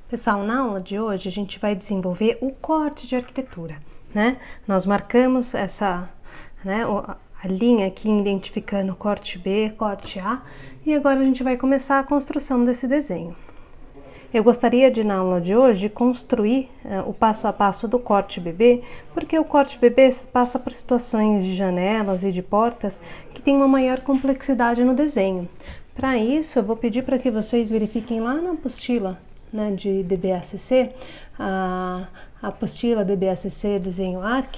Pessoal, na aula de hoje a gente vai desenvolver o corte de arquitetura, né? Nós marcamos essa, né, a linha aqui identificando corte B, corte A, e agora a gente vai começar a construção desse desenho. Eu gostaria de, na aula de hoje, construir o passo a passo do corte BB, porque o corte BB passa por situações de janelas e de portas que tem uma maior complexidade no desenho. Para isso, eu vou pedir para que vocês verifiquem lá na apostila, né, de DBACC, a apostila DBACC Desenho Arc,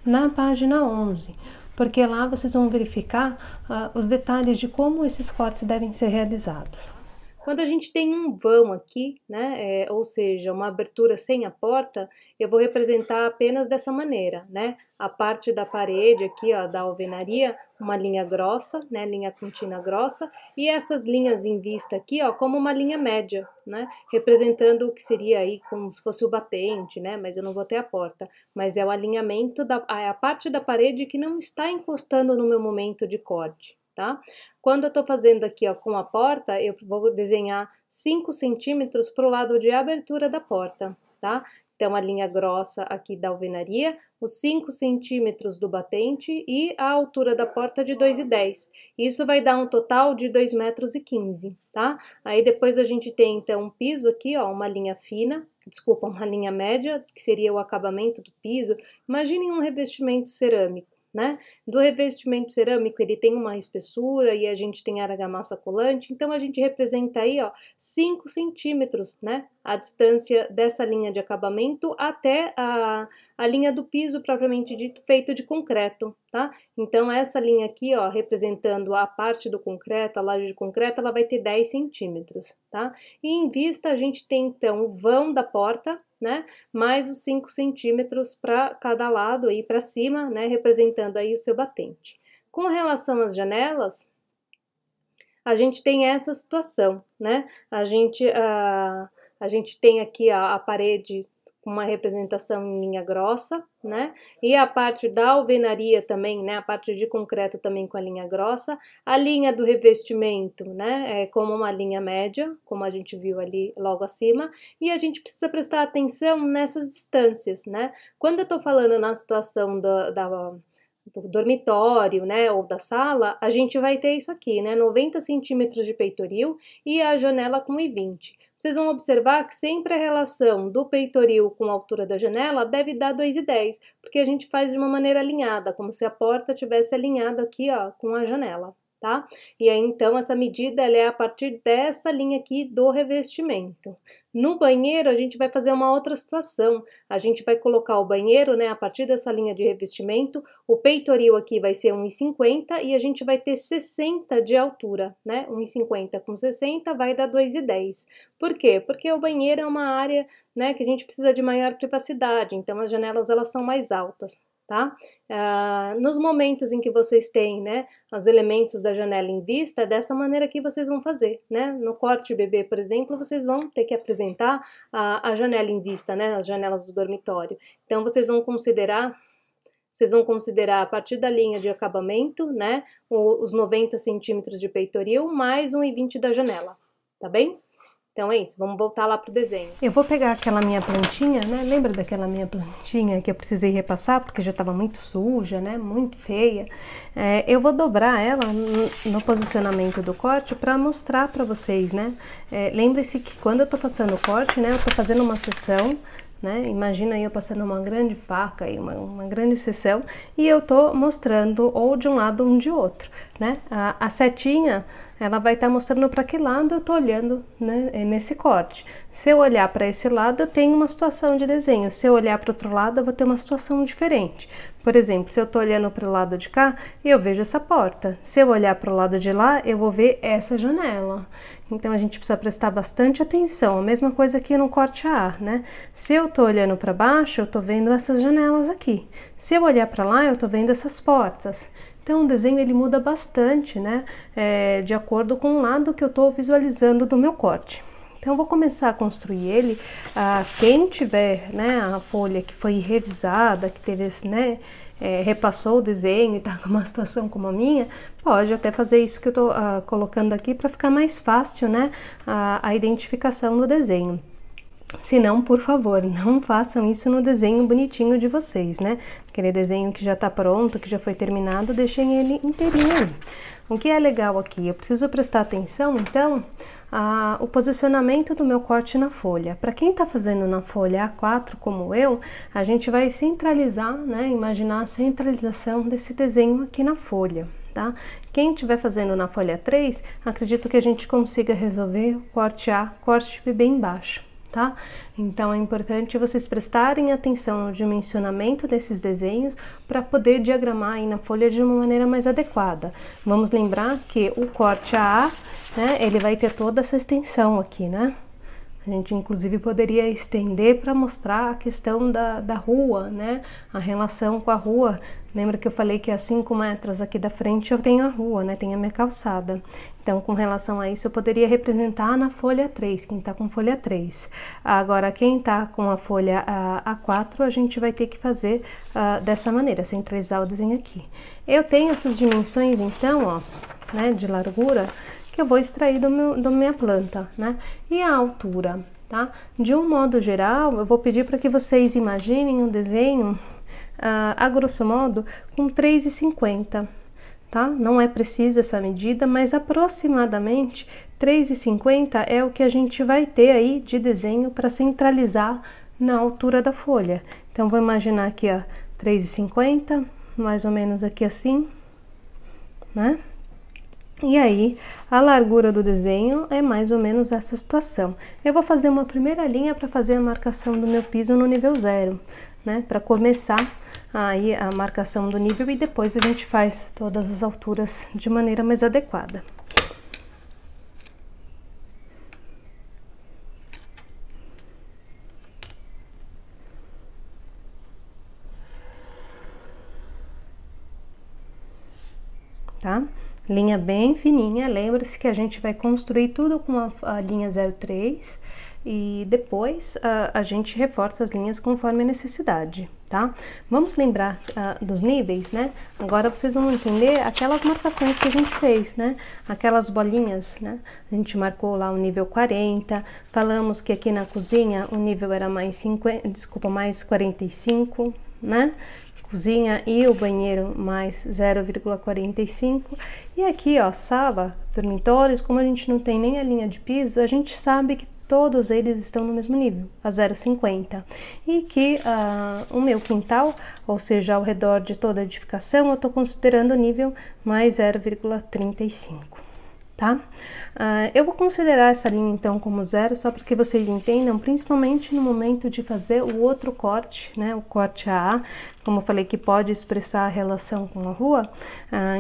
na página 11, porque lá vocês vão verificar os detalhes de como esses cortes devem ser realizados. Quando a gente tem um vão aqui, né, ou seja, uma abertura sem a porta, eu vou representar apenas dessa maneira, né? A parte da parede aqui, ó, da alvenaria, uma linha grossa, né, linha contínua grossa, e essas linhas em vista aqui, ó, como uma linha média, né, representando o que seria aí como se fosse o batente, né, mas eu não vou ter a porta, mas é o alinhamento a parte da parede que não está encostando no meu momento de corte. Tá? Quando eu tô fazendo aqui, ó, com a porta, eu vou desenhar 5 centímetros para o lado de abertura da porta, tá? Então, a linha grossa aqui da alvenaria, os 5 centímetros do batente e a altura da porta de 2,10. Isso vai dar um total de 2,15 m, tá? Aí depois a gente tem, então, um piso aqui, ó, uma linha fina, desculpa, uma linha média, que seria o acabamento do piso. Imaginem um revestimento cerâmico, né? Do revestimento cerâmico ele tem uma espessura e a gente tem argamassa colante, então a gente representa aí, ó, 5 centímetros, né? A distância dessa linha de acabamento até a linha do piso propriamente dito, feito de concreto, tá? Então essa linha aqui, ó, representando a parte do concreto, a laje de concreto, ela vai ter 10 centímetros, tá? E em vista a gente tem então o vão da porta, né, mais os 5 centímetros para cada lado aí para cima, né, representando aí o seu batente. Com relação às janelas, a gente tem essa situação, né, a gente tem aqui a parede com uma representação em linha grossa, né, e a parte da alvenaria também, né, a parte de concreto também com a linha grossa, a linha do revestimento, né, é como uma linha média, como a gente viu ali logo acima, e a gente precisa prestar atenção nessas distâncias, né, quando eu tô falando na situação do dormitório, né, ou da sala, a gente vai ter isso aqui, né, 90 centímetros de peitoril e a janela com 1,20. Vocês vão observar que sempre a relação do peitoril com a altura da janela deve dar 2,10, porque a gente faz de uma maneira alinhada, como se a porta tivesse alinhada aqui, ó, com a janela, tá? E aí, então, essa medida ela é a partir dessa linha aqui do revestimento. No banheiro, a gente vai fazer uma outra situação. A gente vai colocar o banheiro, né, a partir dessa linha de revestimento, o peitoril aqui vai ser 1,50 e a gente vai ter 60 de altura, né? 1,50 com 60 vai dar 2,10. Por quê? Porque o banheiro é uma área, né, que a gente precisa de maior privacidade, então as janelas elas são mais altas, tá? Nos momentos em que vocês têm, né, os elementos da janela em vista, é dessa maneira que vocês vão fazer, né? No corte BB, por exemplo, vocês vão ter que apresentar a janela em vista, né, as janelas do dormitório. Então, vocês vão considerar a partir da linha de acabamento, né, os 90 centímetros de peitoril mais 1,20 da janela, tá bem? Então é isso, vamos voltar lá pro desenho. Eu vou pegar aquela minha plantinha, né? Lembra daquela minha plantinha que eu precisei repassar porque já estava muito suja, né? Muito feia. Eu vou dobrar ela no posicionamento do corte para mostrar para vocês, né? Lembre-se que quando eu tô passando o corte, né? Eu tô fazendo uma seção, né? Imagina aí eu passando uma grande faca aí, uma grande seção, e eu tô mostrando ou de um lado ou de outro, né? A setinha ela vai estar mostrando para que lado eu tô olhando, né, nesse corte. Se eu olhar para esse lado, eu tenho uma situação de desenho. Se eu olhar para o outro lado, eu vou ter uma situação diferente. Por exemplo, se eu tô olhando para o lado de cá, eu vejo essa porta. Se eu olhar para o lado de lá, eu vou ver essa janela. Então, a gente precisa prestar bastante atenção. A mesma coisa aqui no corte A, né? Se eu tô olhando para baixo, eu tô vendo essas janelas aqui. Se eu olhar para lá, eu tô vendo essas portas. Então, o desenho ele muda bastante, né? De acordo com o lado que eu estou visualizando do meu corte. Então, eu vou começar a construir ele. Quem tiver, né, a folha que foi revisada, que teve, né, repassou o desenho e tá com uma situação como a minha, pode até fazer isso que eu tô colocando aqui para ficar mais fácil, né, a identificação do desenho. Se não, por favor, não façam isso no desenho bonitinho de vocês, né? Aquele desenho que já tá pronto, que já foi terminado, deixem ele inteirinho aí. O que é legal aqui? Eu preciso prestar atenção, então, o posicionamento do meu corte na folha. Para quem tá fazendo na folha A4, como eu, a gente vai centralizar, né? Imaginar a centralização desse desenho aqui na folha. Tá? Quem estiver fazendo na folha 3, acredito que a gente consiga resolver o corte A, corte B bem baixo, tá? Então é importante vocês prestarem atenção no dimensionamento desses desenhos para poder diagramar aí na folha de uma maneira mais adequada. Vamos lembrar que o corte A, né, ele vai ter toda essa extensão aqui, né? A gente, inclusive, poderia estender para mostrar a questão da rua, né? A relação com a rua. Lembra que eu falei que a 5 metros aqui da frente eu tenho a rua, né? Tenho a minha calçada. Então, com relação a isso, eu poderia representar na folha 3, quem tá com folha 3. Agora, quem tá com a folha A4, a gente vai ter que fazer dessa maneira, centralizar o desenho aqui. Eu tenho essas dimensões, então, ó, né, de largura, que eu vou extrair da minha planta, né? E a altura, tá? De um modo geral, eu vou pedir para que vocês imaginem um desenho, a grosso modo, com 3,50, tá? Não é preciso essa medida, mas aproximadamente 3,50 é o que a gente vai ter aí de desenho para centralizar na altura da folha. Então, vou imaginar aqui, ó, 3,50, mais ou menos aqui assim, né? E aí, a largura do desenho é mais ou menos essa situação. Eu vou fazer uma primeira linha para fazer a marcação do meu piso no nível 0, né? Para começar aí a marcação do nível e depois a gente faz todas as alturas de maneira mais adequada. Tá? Linha bem fininha, lembre-se que a gente vai construir tudo com a linha 03 e depois a gente reforça as linhas conforme a necessidade, tá? Vamos lembrar dos níveis, né? Agora vocês vão entender aquelas marcações que a gente fez, né? Aquelas bolinhas, né? A gente marcou lá o nível 40, falamos que aqui na cozinha o nível era mais 50, desculpa, mais 45, né? Cozinha e o banheiro mais 0,45 e aqui, ó, sala, dormitórios, como a gente não tem nem a linha de piso, a gente sabe que todos eles estão no mesmo nível, a 0,50 e que o meu quintal, ou seja, ao redor de toda a edificação, eu estou considerando o nível mais 0,35. Tá? Eu vou considerar essa linha então como 0, só para que vocês entendam, principalmente no momento de fazer o outro corte, né? O corte AA, como eu falei que pode expressar a relação com a rua,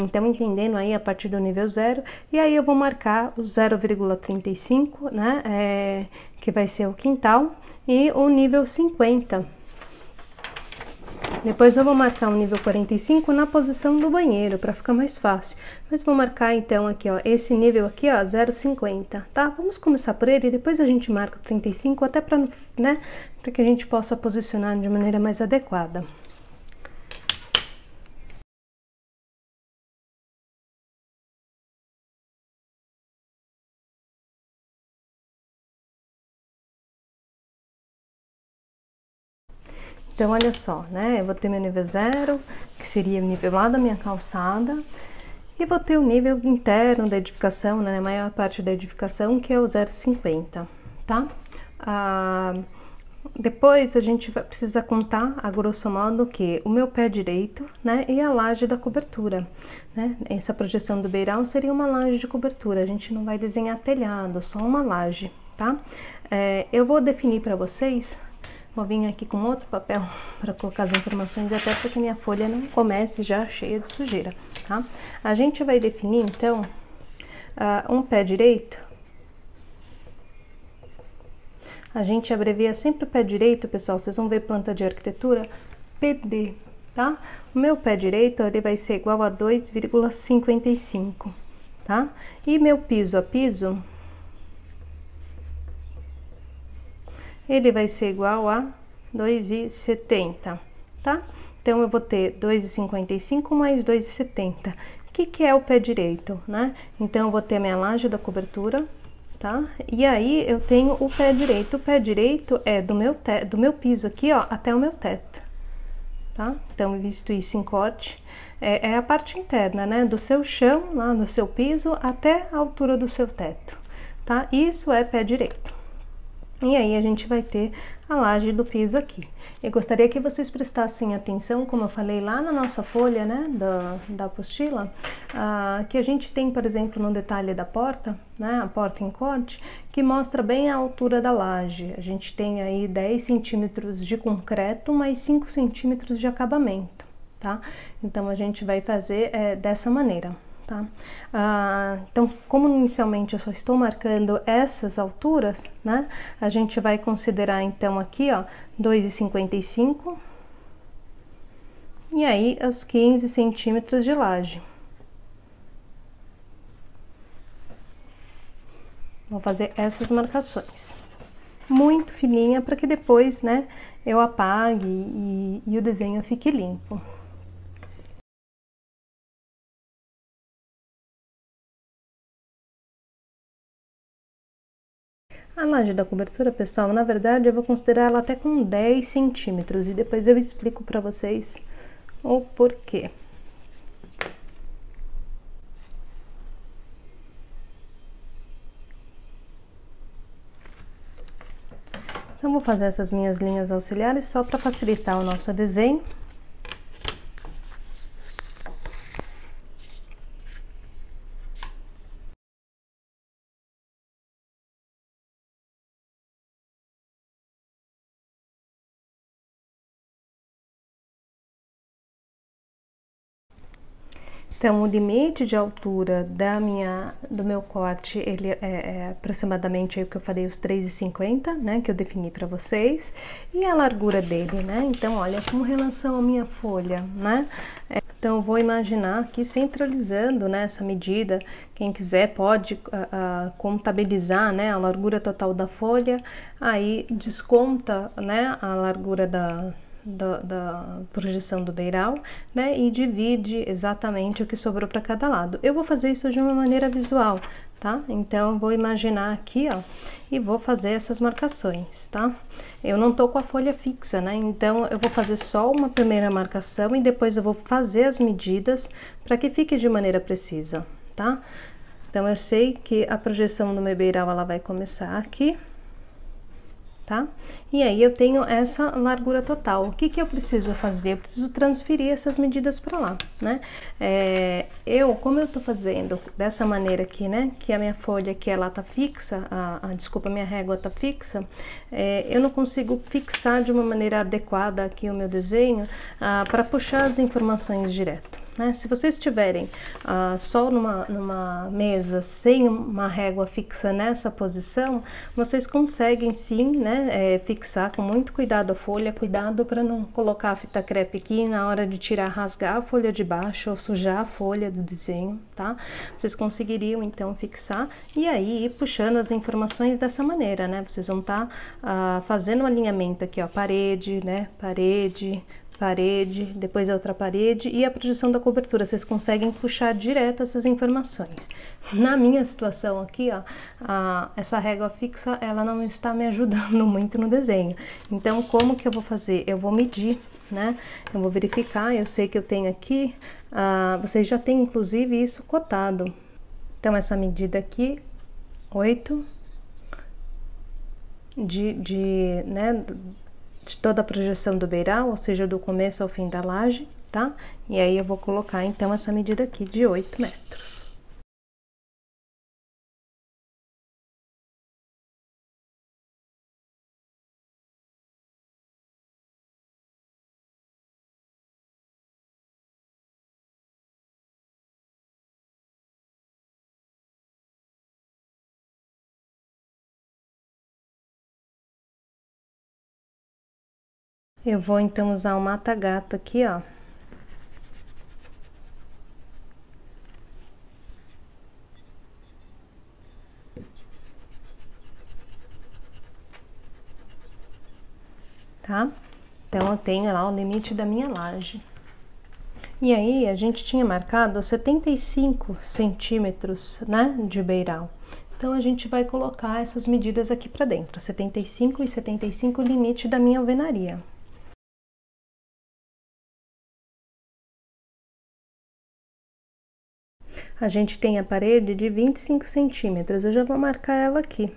então entendendo aí a partir do nível 0, e aí eu vou marcar o 0,35, né? Que vai ser o quintal, e o nível 50. Depois eu vou marcar o nível 45 na posição do banheiro, para ficar mais fácil. Mas vou marcar então aqui, ó, esse nível aqui, ó, 0,50, tá? Vamos começar por ele, depois a gente marca o 35, até para, né, para que a gente possa posicionar de maneira mais adequada. Então, olha só, né? Eu vou ter meu nível 0, que seria o nível lá da minha calçada, e vou ter o nível interno da edificação, né? A maior parte da edificação, que é o 0,50, tá? Depois a gente vai precisar contar, a grosso modo, que o meu pé direito, né? E a laje da cobertura, né? Essa projeção do beiral seria uma laje de cobertura, a gente não vai desenhar telhado, só uma laje, tá? Eu vou definir para vocês. Vou vir aqui com outro papel para colocar as informações, até para que minha folha não comece já cheia de sujeira, tá? A gente vai definir, então, um pé direito. A gente abrevia sempre o pé direito, pessoal, vocês vão ver planta de arquitetura, PD, tá? O meu pé direito, ele vai ser igual a 2,55, tá? E meu piso a piso, ele vai ser igual a 2,70, tá? Então, eu vou ter 2,55 mais 2,70. O que é o pé direito, né? Então, eu vou ter a minha laje da cobertura, tá? E aí eu tenho o pé direito. O pé direito é do meu piso aqui, ó, até o meu teto, tá? Então, visto isso em corte, é a parte interna, né? Do seu chão, lá no seu piso, até a altura do seu teto, tá? Isso é pé direito. E aí a gente vai ter a laje do piso aqui. Eu gostaria que vocês prestassem atenção, como eu falei lá na nossa folha, né, da apostila, que a gente tem, por exemplo, no detalhe da porta, né, a porta em corte, que mostra bem a altura da laje. A gente tem aí 10 centímetros de concreto, mais 5 centímetros de acabamento, tá? Então a gente vai fazer dessa maneira. Tá? Então, como inicialmente eu só estou marcando essas alturas, né? A gente vai considerar então aqui, ó, 2,55 e aí os 15 centímetros de laje. Vou fazer essas marcações muito fininha para que depois, né, eu apague e o desenho fique limpo. A laje da cobertura, pessoal, na verdade eu vou considerar ela até com 10 centímetros e depois eu explico para vocês o porquê. Então, vou fazer essas minhas linhas auxiliares só para facilitar o nosso desenho. Então, o limite de altura do meu corte, ele é aproximadamente aí o que eu falei, os 3,50, né, que eu defini para vocês, e a largura dele, né? Então, olha, com relação à minha folha, né? Então, eu vou imaginar aqui centralizando, né, essa medida. Quem quiser pode contabilizar, né, a largura total da folha, aí desconta, né, a largura da projeção do beiral, né, e divide exatamente o que sobrou para cada lado. Eu vou fazer isso de uma maneira visual, tá? Então, eu vou imaginar aqui, ó, e vou fazer essas marcações, tá? Eu não tô com a folha fixa, né? Então, eu vou fazer só uma primeira marcação e depois eu vou fazer as medidas para que fique de maneira precisa, tá? Então, eu sei que a projeção do meu beiral, ela vai começar aqui, tá? E aí eu tenho essa largura total. O que que eu preciso fazer? Eu preciso transferir essas medidas para lá, né? Como eu tô fazendo dessa maneira aqui, né? Que a minha folha aqui, ela tá fixa, desculpa, minha régua tá fixa, eu não consigo fixar de uma maneira adequada aqui o meu desenho para puxar as informações direto. Né? Se vocês tiverem só numa mesa sem uma régua fixa nessa posição, vocês conseguem sim, né, fixar com muito cuidado a folha, cuidado para não colocar a fita crepe aqui e na hora de tirar, rasgar a folha de baixo ou sujar a folha do desenho, tá? Vocês conseguiriam então fixar e aí ir puxando as informações dessa maneira, né? Vocês vão estar fazendo um alinhamento aqui, ó, parede, né, parede, depois a outra parede e a projeção da cobertura, vocês conseguem puxar direto essas informações. Na minha situação aqui, ó, essa régua fixa, ela não está me ajudando muito no desenho. Então, como que eu vou fazer? Eu vou medir, né? Eu vou verificar, eu sei que eu tenho aqui, vocês já têm inclusive isso cotado. Então, essa medida aqui, 8 né, de toda a projeção do beiral, ou seja, do começo ao fim da laje, tá? E aí eu vou colocar então essa medida aqui de 8 metros. Eu vou então usar o mata-gato aqui, ó. Tá? Então, eu tenho lá o limite da minha laje. E aí, a gente tinha marcado 75 centímetros, né, de beiral. Então, a gente vai colocar essas medidas aqui para dentro, 75 e 75, limite da minha alvenaria. A gente tem a parede de 25 centímetros, eu já vou marcar ela aqui.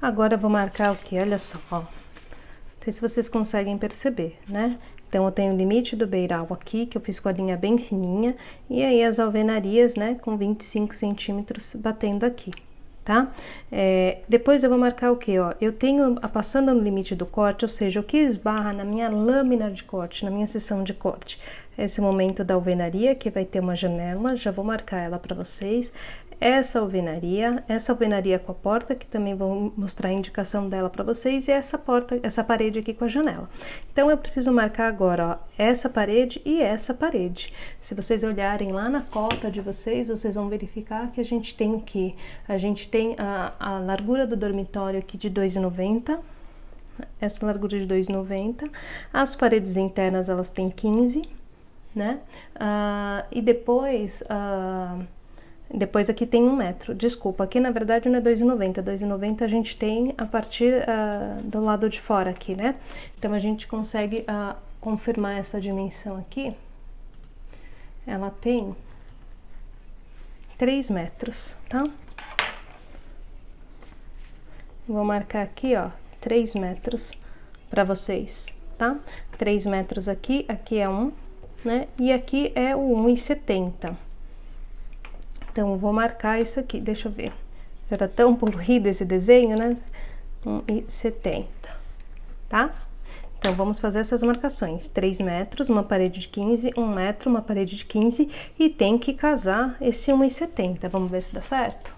Agora eu vou marcar o que? Olha só, ó. Não sei se vocês conseguem perceber, né? Então, eu tenho o limite do beiral aqui, que eu fiz com a linha bem fininha, e aí as alvenarias, né, com 25 centímetros batendo aqui, tá? Depois eu vou marcar o que, ó? Eu tenho, passando no limite do corte, ou seja, o que esbarra na minha lâmina de corte, na minha seção de corte. Esse momento da alvenaria, que vai ter uma janela, já vou marcar ela para vocês. Essa alvenaria com a porta, que também vou mostrar a indicação dela para vocês, e essa porta, essa parede aqui com a janela. Então, eu preciso marcar agora, ó, essa parede e essa parede. Se vocês olharem lá na cota de vocês, vocês vão verificar que a gente tem o quê? A gente tem a largura do dormitório aqui de 2,90, essa largura de 2,90, as paredes internas elas têm 15, né? E depois aqui tem 1 metro, desculpa, aqui na verdade não é 2,90, 2,90 a gente tem a partir do lado de fora aqui, né? Então a gente consegue confirmar essa dimensão aqui, ela tem 3 metros, tá? Vou marcar aqui, ó, 3 metros para vocês, tá? 3 metros aqui, aqui é 1, né? E aqui é o 1,70. Então, eu vou marcar isso aqui, deixa eu ver. Já tá tão corrido esse desenho, né? 1,70, tá? Então, vamos fazer essas marcações. 3 metros, uma parede de 15, 1 metro, uma parede de 15, e tem que casar esse 1,70. Vamos ver se dá certo?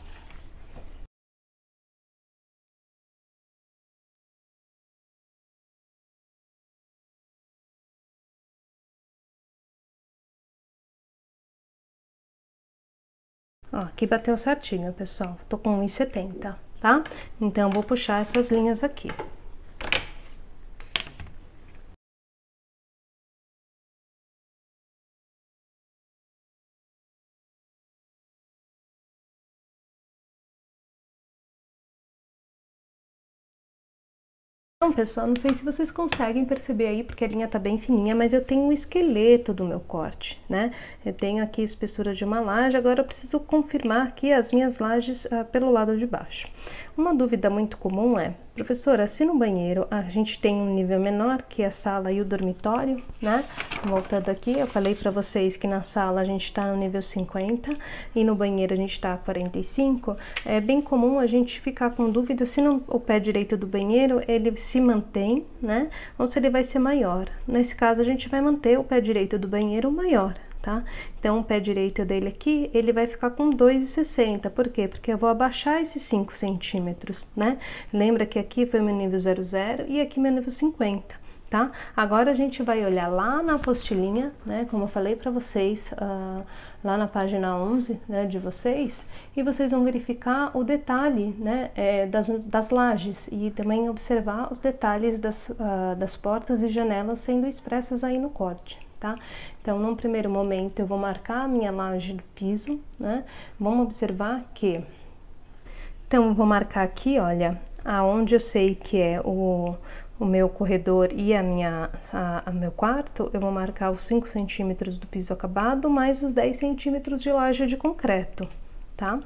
Ó, aqui bateu certinho, pessoal. Tô com 1,70, tá? Então, vou puxar essas linhas aqui. Então, pessoal, não sei se vocês conseguem perceber aí, porque a linha tá bem fininha, mas eu tenho o esqueleto do meu corte, né? Eu tenho aqui a espessura de uma laje, agora eu preciso confirmar aqui as minhas lajes pelo lado de baixo. Uma dúvida muito comum é, professora, se no banheiro a gente tem um nível menor, que é a sala e o dormitório, né? Voltando aqui, eu falei pra vocês que na sala a gente tá no nível 50 e no banheiro a gente tá a 45, é bem comum a gente ficar com dúvida se o pé direito do banheiro ele se mantém, né? Ou se ele vai ser maior. Nesse caso, a gente vai manter o pé direito do banheiro maior, tá? Então, o pé direito dele aqui, ele vai ficar com 2,60. Por quê? Porque eu vou abaixar esses 5 centímetros, né? Lembra que aqui foi meu nível 00 e aqui meu nível 50. Tá? Agora a gente vai olhar lá na apostilinha, né, como eu falei para vocês, lá na página 11, né, de vocês, e vocês vão verificar o detalhe, né, das lajes e também observar os detalhes das portas e janelas sendo expressas aí no corte, tá? Então, num primeiro momento, eu vou marcar a minha laje do piso, né, vamos observar que... Então, eu vou marcar aqui, olha, aonde eu sei que é o meu corredor e meu quarto, eu vou marcar os 5 centímetros do piso acabado, mais os 10 centímetros de laje de concreto, tá?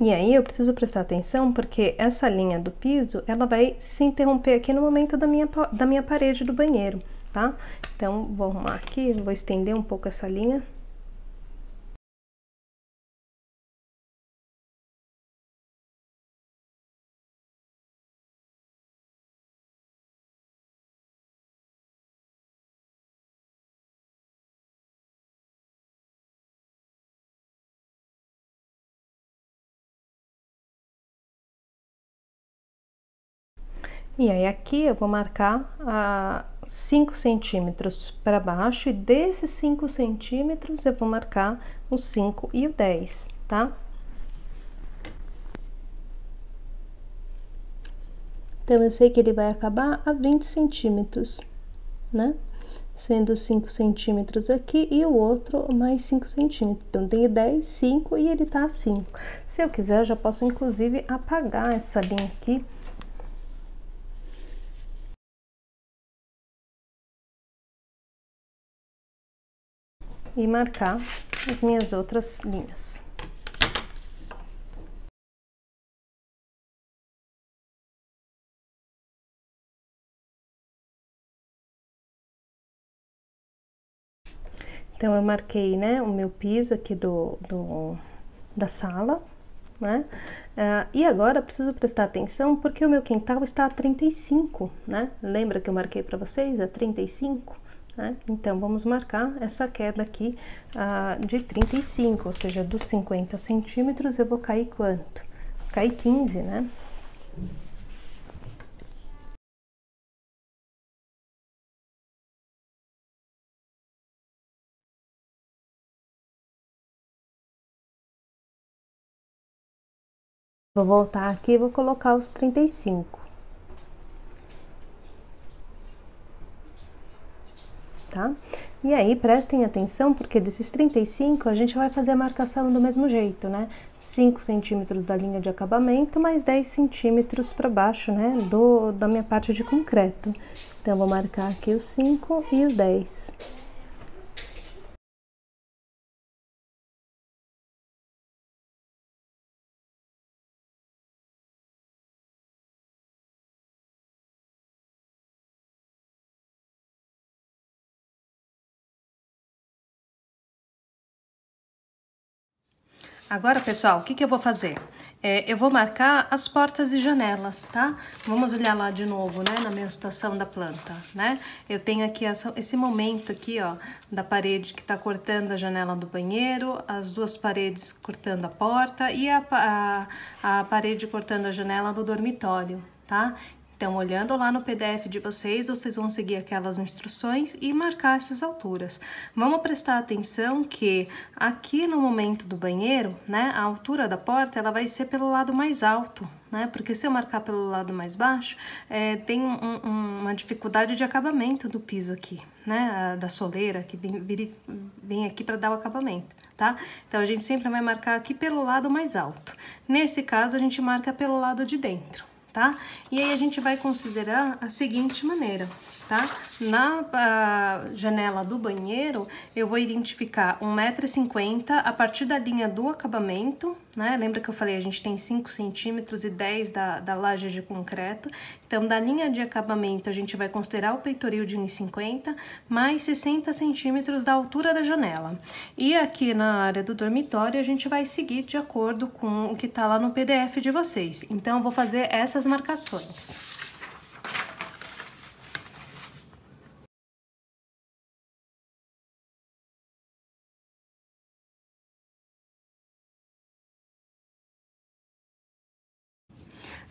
E aí eu preciso prestar atenção porque essa linha do piso, ela vai se interromper aqui no momento da minha parede do banheiro, tá? Então, vou arrumar aqui, vou estender um pouco essa linha. E aí aqui eu vou marcar 5 centímetros para baixo, e desses 5 centímetros eu vou marcar o 5 e o 10, tá? Então, eu sei que ele vai acabar a 20 centímetros, né? Sendo 5 centímetros aqui e o outro mais 5 centímetros. Então, tem 10, 5 e ele tá a 5. Se eu quiser, eu já posso, inclusive, apagar essa linha aqui. E marcar as minhas outras linhas. Então, eu marquei, né, o meu piso aqui da sala, né? E agora eu preciso prestar atenção porque o meu quintal está a 35, né? Lembra que eu marquei para vocês a 35? Né? Então, vamos marcar essa queda aqui de 35, ou seja, dos 50 centímetros eu vou cair quanto? Cair 15, né? Vou voltar aqui e vou colocar os 35. Tá? E aí, prestem atenção, porque desses 35 a gente vai fazer a marcação do mesmo jeito, né? 5 centímetros da linha de acabamento, mais 10 centímetros para baixo, né? Da minha parte de concreto. Então, eu vou marcar aqui os 5 e o 10. Agora, pessoal, o que eu vou fazer? Eu vou marcar as portas e janelas, tá? Vamos olhar lá de novo, né, na minha situação da planta, né? Eu tenho aqui esse momento aqui, ó, da parede que tá cortando a janela do banheiro, as duas paredes cortando a porta e a parede cortando a janela do dormitório, tá? Então, olhando lá no PDF de vocês, vocês vão seguir aquelas instruções e marcar essas alturas. Vamos prestar atenção que aqui no momento do banheiro, né, a altura da porta, ela vai ser pelo lado mais alto, né? Porque se eu marcar pelo lado mais baixo, tem uma dificuldade de acabamento do piso aqui, né? Da soleira que vem aqui para dar o acabamento, tá? Então, a gente sempre vai marcar aqui pelo lado mais alto. Nesse caso, a gente marca pelo lado de dentro. Tá? E aí a gente vai considerar a seguinte maneira, tá? Na janela do banheiro, eu vou identificar 1,50 m a partir da linha do acabamento, né? Lembra que eu falei, a gente tem 5 centímetros e 10 da laje de concreto. Então, da linha de acabamento, a gente vai considerar o peitoril de 1,50 m, mais 60 centímetros da altura da janela. E aqui na área do dormitório, a gente vai seguir de acordo com o que tá lá no PDF de vocês. Então, eu vou fazer essas marcações.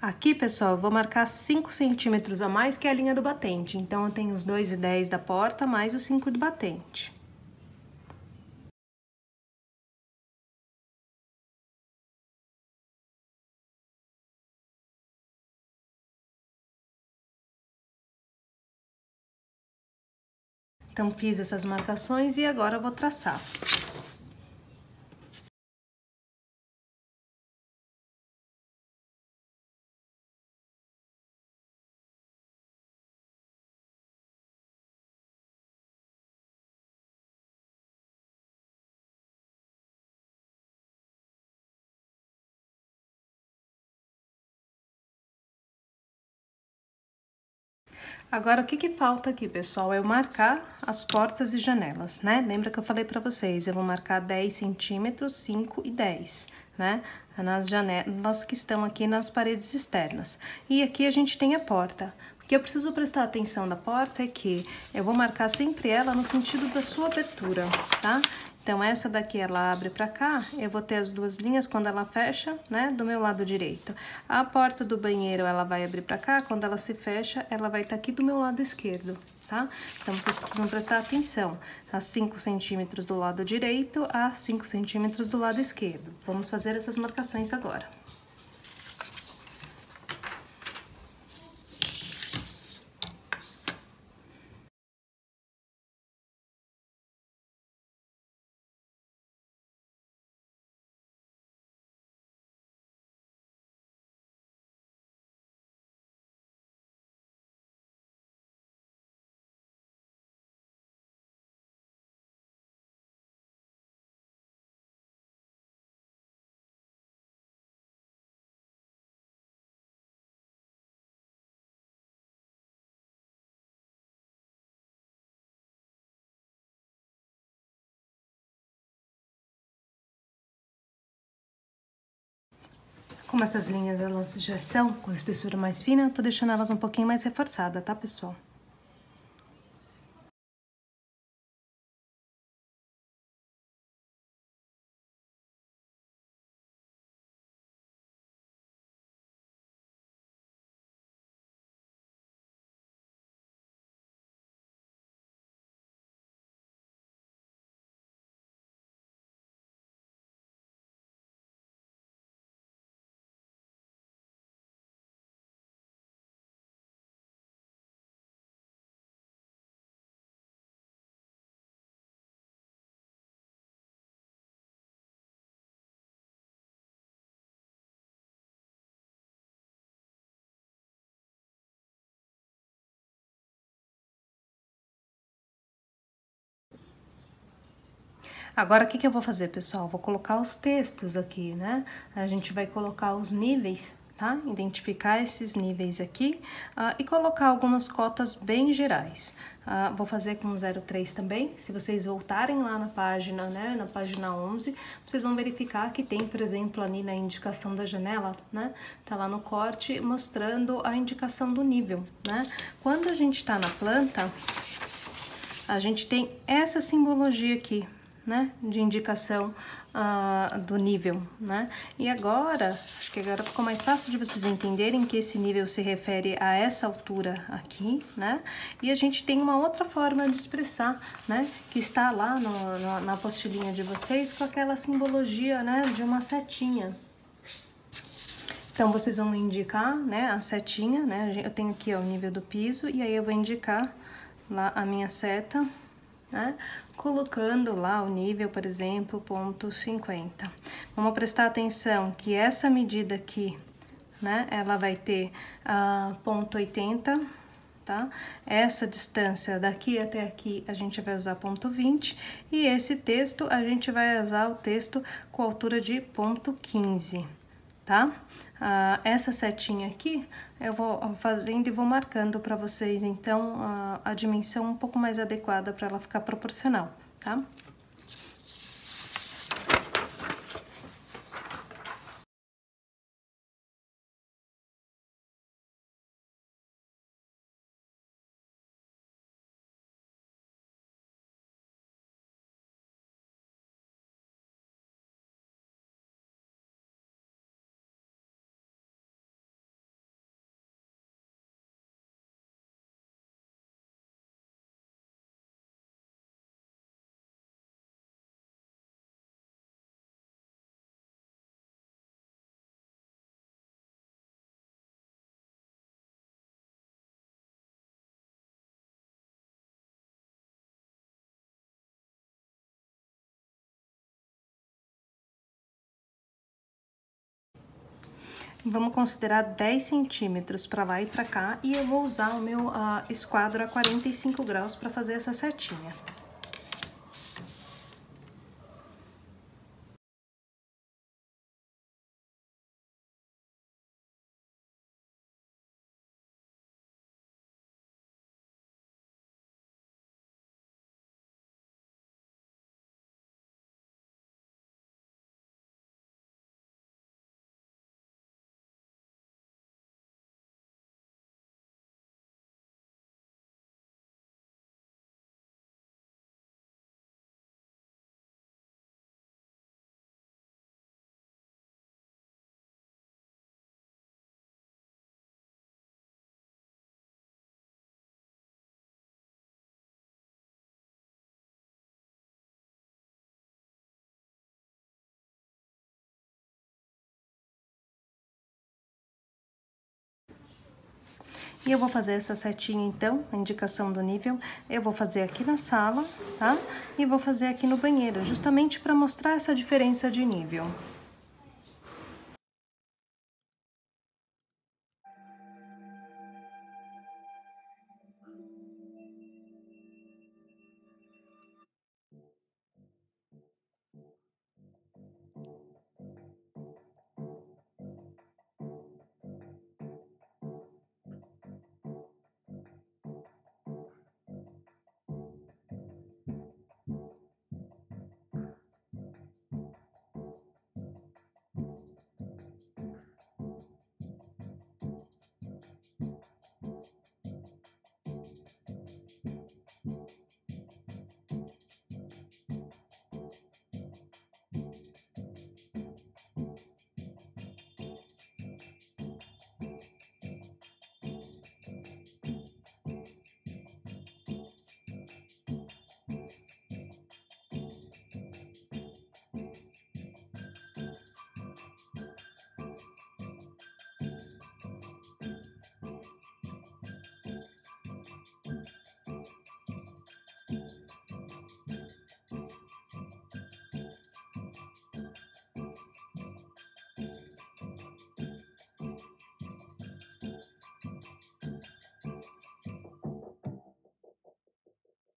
Aqui, pessoal, eu vou marcar 5 centímetros a mais que a linha do batente. Então, eu tenho os 2,10 da porta, mais os 5 do batente. Então, fiz essas marcações e agora eu vou traçar. Agora, o que falta aqui, pessoal? É eu marcar as portas e janelas, né? Lembra que eu falei pra vocês, eu vou marcar 10 centímetros, 5 e 10, né? Nas janelas que estão aqui nas paredes externas. E aqui a gente tem a porta. O que eu preciso prestar atenção da porta é que eu vou marcar sempre ela no sentido da sua abertura, tá? Então, essa daqui, ela abre pra cá, eu vou ter as duas linhas quando ela fecha, né, do meu lado direito. A porta do banheiro, ela vai abrir pra cá, quando ela se fecha, ela vai estar aqui do meu lado esquerdo, tá? Então, vocês precisam prestar atenção, a 5 centímetros do lado direito, a 5 centímetros do lado esquerdo. Vamos fazer essas marcações agora. Como essas linhas, elas já são com espessura mais fina, eu tô deixando elas um pouquinho mais reforçadas, tá, pessoal? Agora, o que que eu vou fazer, pessoal? Vou colocar os textos aqui, né? A gente vai colocar os níveis, tá? Identificar esses níveis aqui e colocar algumas cotas bem gerais. Vou fazer com 03 também. Se vocês voltarem lá na página, né? Na página 11, vocês vão verificar que tem, por exemplo, ali na indicação da janela, né? Tá lá no corte mostrando a indicação do nível, né? Quando a gente tá na planta, a gente tem essa simbologia aqui, né, de indicação do nível, né? E agora, acho que agora ficou mais fácil de vocês entenderem que esse nível se refere a essa altura aqui, né? E a gente tem uma outra forma de expressar, né, que está lá na apostilinha de vocês com aquela simbologia, né, de uma setinha. Então, vocês vão indicar, né, a setinha, né? Eu tenho aqui, ó, o nível do piso, e aí eu vou indicar lá a minha seta, né? Colocando lá o nível, por exemplo, ponto 50. Vamos prestar atenção que essa medida aqui, né? Ela vai ter ponto 80, tá? Essa distância daqui até aqui a gente vai usar ponto 20 e esse texto a gente vai usar o texto com altura de ponto 15, tá? Essa setinha aqui eu vou fazendo e vou marcando para vocês, então, a dimensão um pouco mais adequada para ela ficar proporcional, tá? Vamos considerar 10 centímetros para lá e para cá, e eu vou usar o meu esquadro a 45 graus para fazer essa setinha. E eu vou fazer essa setinha, então, a indicação do nível, eu vou fazer aqui na sala, tá? E vou fazer aqui no banheiro, justamente para mostrar essa diferença de nível.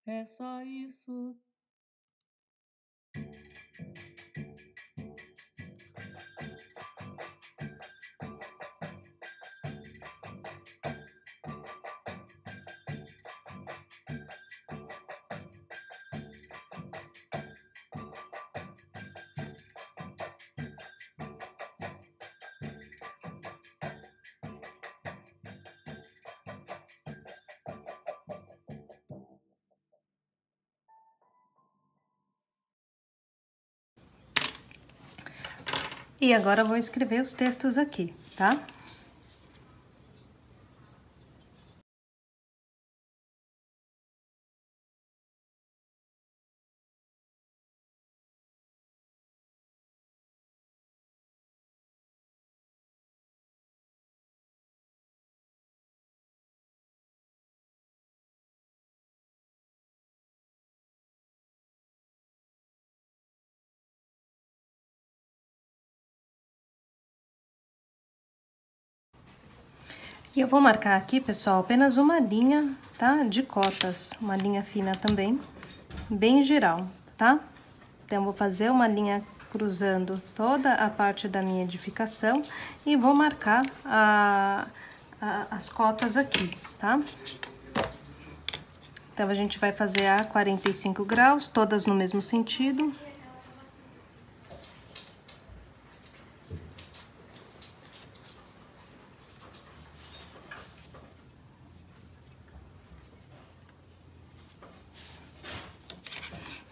É só isso. E agora eu vou escrever os textos aqui, tá? E eu vou marcar aqui, pessoal, apenas uma linha, tá? De cotas, uma linha fina também, bem geral, tá? Então, eu vou fazer uma linha cruzando toda a parte da minha edificação e vou marcar as cotas aqui, tá? Então, a gente vai fazer a 45 graus, todas no mesmo sentido.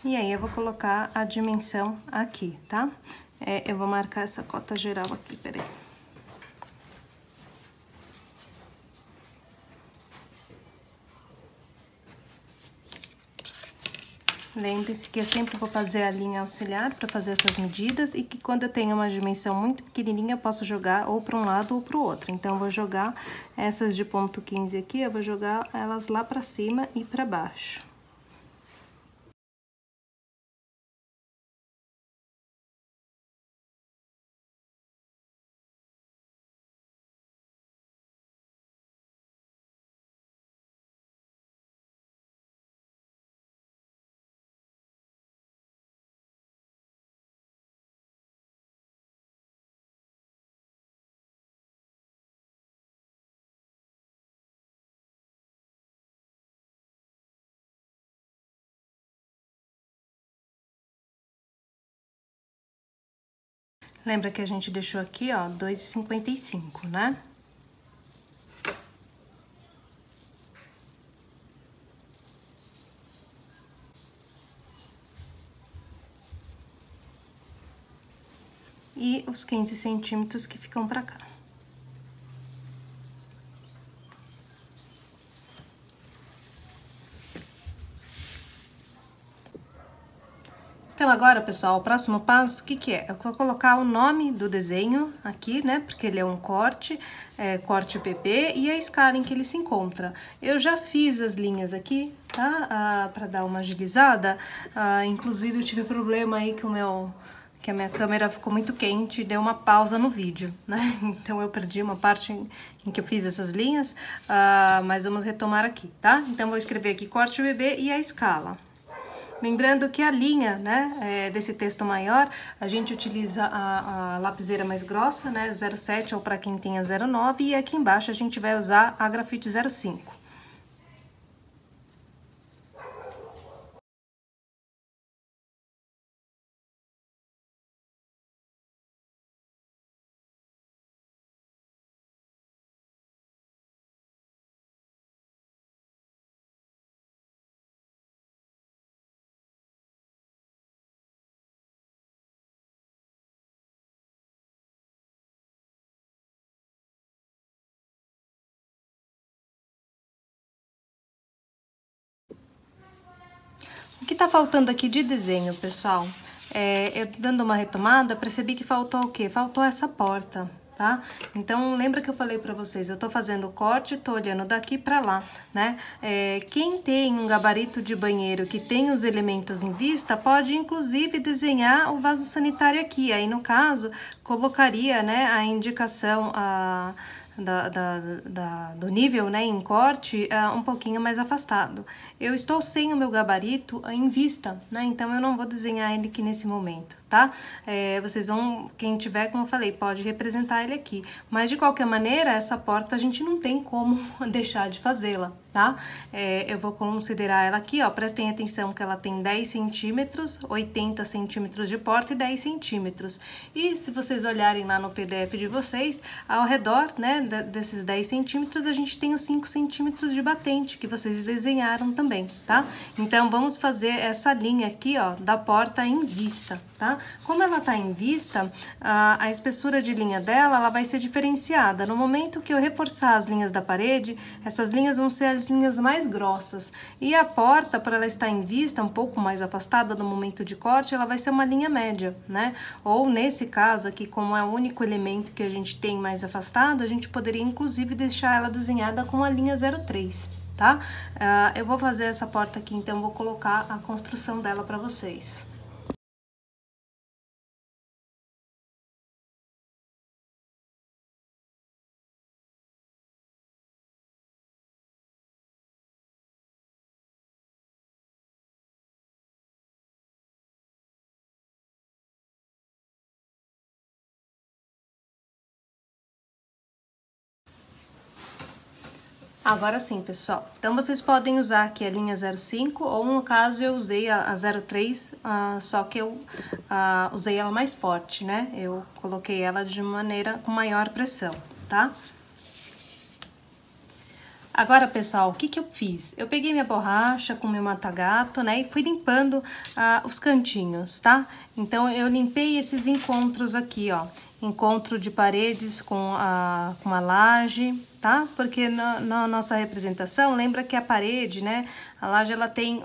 E aí, eu vou colocar a dimensão aqui, tá? Eu vou marcar essa cota geral aqui, peraí. Lembre-se que eu sempre vou fazer a linha auxiliar para fazer essas medidas e que quando eu tenho uma dimensão muito pequenininha, eu posso jogar ou para um lado ou para o outro. Então, eu vou jogar essas de ponto 15 aqui, eu vou jogar elas lá para cima e para baixo. Lembra que a gente deixou aqui, ó, 2,55, né? E os 15 centímetros que ficam pra cá. Então agora, pessoal, o próximo passo, o que que é? Eu vou colocar o nome do desenho aqui, né? Porque ele é um corte, corte PP, e a escala em que ele se encontra. Eu já fiz as linhas aqui, tá? Para dar uma agilizada. Inclusive eu tive problema aí que a minha câmera ficou muito quente e deu uma pausa no vídeo, né? Então eu perdi uma parte em que eu fiz essas linhas, mas vamos retomar aqui, tá? Então vou escrever aqui corte BB e a escala. Lembrando que a linha, né, desse texto maior, a gente utiliza a lapiseira mais grossa, né, 07 ou para quem tem a 09, e aqui embaixo a gente vai usar a grafite 05. O que tá faltando aqui de desenho, pessoal? Eu dando uma retomada, percebi que faltou o quê? Faltou essa porta, tá? Então, lembra que eu falei pra vocês, eu tô fazendo o corte, tô olhando daqui pra lá, né? Quem tem um gabarito de banheiro que tem os elementos em vista, pode inclusive desenhar o vaso sanitário aqui. Aí, no caso, colocaria, né, a indicação, do nível, né, em corte, um pouquinho mais afastado. Eu estou sem o meu gabarito em vista, né, então eu não vou desenhar ele aqui nesse momento, tá? Vocês vão, quem tiver, como eu falei, pode representar ele aqui, mas de qualquer maneira, essa porta a gente não tem como deixar de fazê-la, tá? Eu vou considerar ela aqui, ó, prestem atenção que ela tem 10 centímetros, 80 centímetros de porta e 10 centímetros. E se vocês olharem lá no PDF de vocês, ao redor, né, desses 10 centímetros, a gente tem os 5 centímetros de batente, que vocês desenharam também, tá? Então, vamos fazer essa linha aqui, ó, da porta em vista, tá? Como ela tá em vista, a espessura de linha dela, ela vai ser diferenciada. No momento que eu reforçar as linhas da parede, essas linhas vão ser as linhas mais grossas. E a porta, por ela estar em vista, um pouco mais afastada do momento de corte, ela vai ser uma linha média, né? Ou nesse caso aqui, como é o único elemento que a gente tem mais afastado, a gente poderia inclusive deixar ela desenhada com a linha 03, tá? Eu vou fazer essa porta aqui, então vou colocar a construção dela para vocês. Agora sim, pessoal. Então, vocês podem usar aqui a linha 05, ou no caso eu usei a 03, só que eu usei ela mais forte, né? Eu coloquei ela de maneira com maior pressão, tá? Agora, pessoal, o que que eu fiz? Eu peguei minha borracha com meu mata-gato, né, e fui limpando os cantinhos, tá? Então, eu limpei esses encontros aqui, ó. Encontro de paredes com a laje, tá? Porque na nossa representação, lembra que a parede, né, a laje, ela tem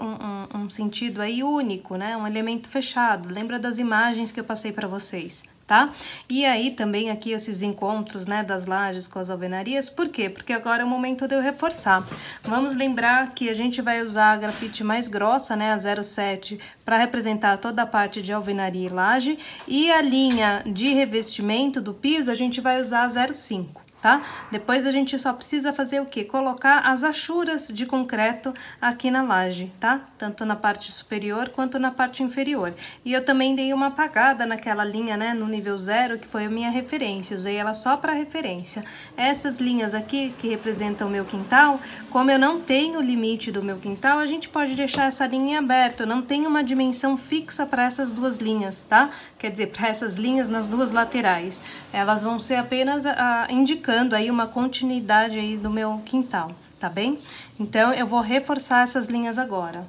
um sentido aí único, né? Um elemento fechado. Lembra das imagens que eu passei para vocês, tá? E aí também aqui esses encontros, né, das lajes com as alvenarias, por quê? Porque agora é o momento de eu reforçar. Vamos lembrar que a gente vai usar a grafite mais grossa, né, a 07, para representar toda a parte de alvenaria e laje, e a linha de revestimento do piso a gente vai usar a 05. Tá? Depois a gente só precisa fazer o que? Colocar as achuras de concreto aqui na laje, tá? Tanto na parte superior quanto na parte inferior. E eu também dei uma apagada naquela linha, né, no nível 0, que foi a minha referência. Usei ela só para referência. Essas linhas aqui, que representam o meu quintal, como eu não tenho o limite do meu quintal, a gente pode deixar essa linha aberta. Eu não tenho uma dimensão fixa para essas duas linhas, tá? Quer dizer, para essas linhas nas duas laterais. Elas vão ser apenas indicando aí uma continuidade aí do meu quintal, tá bem? Então, eu vou reforçar essas linhas agora.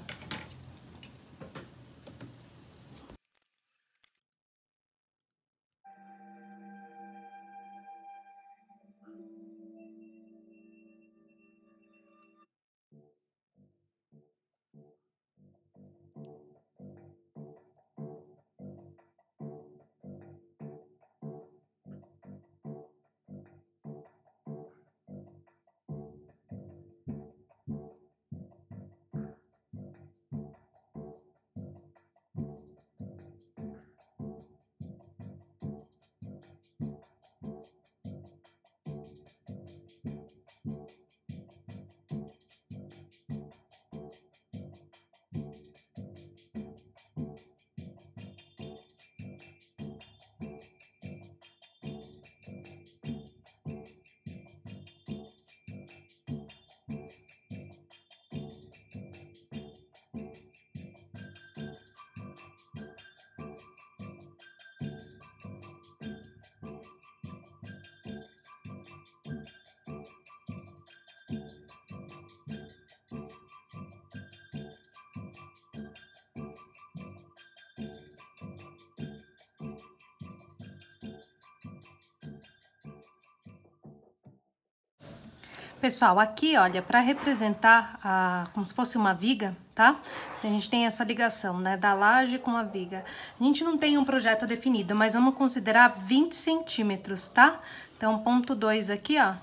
Pessoal, aqui, olha, para representar como se fosse uma viga, tá? A gente tem essa ligação, né, da laje com a viga. A gente não tem um projeto definido, mas vamos considerar 20 centímetros, tá? Então, ponto 2 aqui, ó,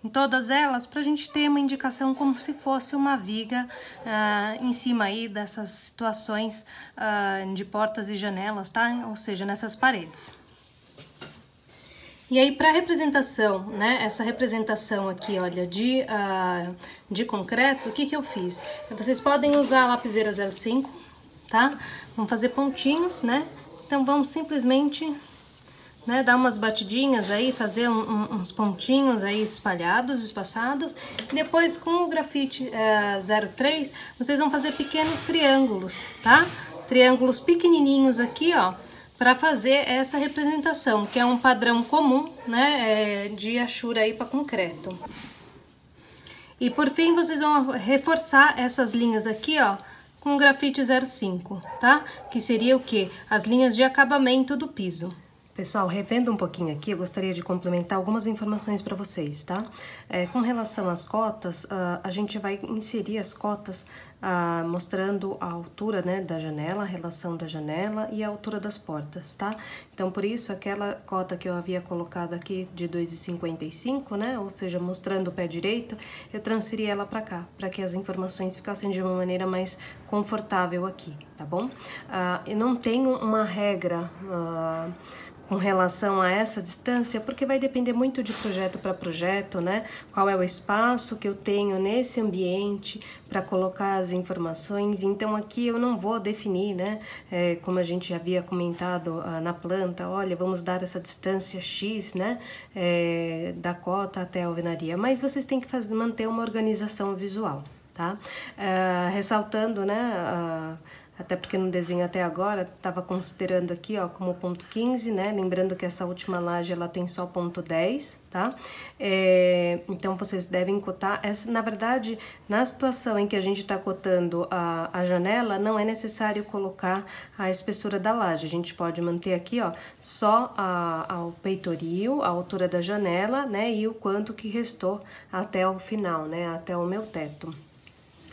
em todas elas, pra gente ter uma indicação como se fosse uma viga em cima aí dessas situações de portas e janelas, tá? Ou seja, nessas paredes. E aí, para representação, né, essa representação aqui, olha, de concreto, o que eu fiz? Vocês podem usar a lapiseira 05, tá? Vamos fazer pontinhos, né? Então, vamos simplesmente, né, dar umas batidinhas aí, fazer uns pontinhos aí espalhados, espaçados. Depois, com o grafite 03, vocês vão fazer pequenos triângulos, tá? Triângulos pequenininhos aqui, ó, para fazer essa representação, que é um padrão comum, né, de achura aí para concreto. E por fim, vocês vão reforçar essas linhas aqui, ó, com o grafite 05, tá? Que seria o quê? As linhas de acabamento do piso. Pessoal, revendo um pouquinho aqui, eu gostaria de complementar algumas informações para vocês, tá? Com relação às cotas, a gente vai inserir as cotas mostrando a altura, né, da janela, a relação da janela e a altura das portas, tá? Então, por isso, aquela cota que eu havia colocado aqui de 2,55, né, ou seja, mostrando o pé direito, eu transferi ela para cá, para que as informações ficassem de uma maneira mais confortável aqui, tá bom? Eu não tenho uma regra com relação a essa distância, porque vai depender muito de projeto para projeto, né? Qual é o espaço que eu tenho nesse ambiente para colocar as informações. Então aqui eu não vou definir, né? Como a gente havia comentado na planta, olha, vamos dar essa distância X, né? Da cota até a alvenaria, mas vocês têm que manter uma organização visual, tá? Ressaltando, né? Até porque no desenho até agora, estava considerando aqui, ó, como ponto 15, né? Lembrando que essa última laje, ela tem só ponto 10, tá? Então, vocês devem cotar. Na verdade, na situação em que a gente está cotando a janela, não é necessário colocar a espessura da laje. A gente pode manter aqui, ó, só o peitoril, a altura da janela, né? E o quanto que restou até o final, né? Até o meu teto.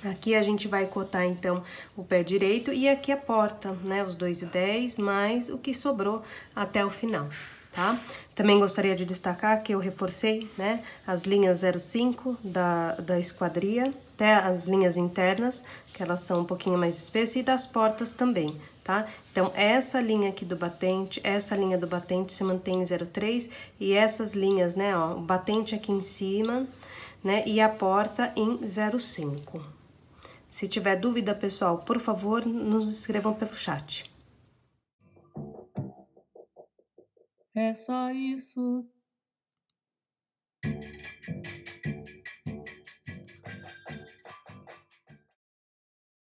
Aqui a gente vai cotar, então, o pé direito e aqui a porta, né? Os 2,10 mais o que sobrou até o final, tá? Também gostaria de destacar que eu reforcei, né? As linhas 05 da esquadria, até as linhas internas, que elas são um pouquinho mais espessas, e das portas também, tá? Então, essa linha aqui do batente, essa linha do batente se mantém em 03 e essas linhas, né? Ó, o batente aqui em cima, né? E a porta em 05. Se tiver dúvida, pessoal, por favor, nos escrevam pelo chat. É só isso.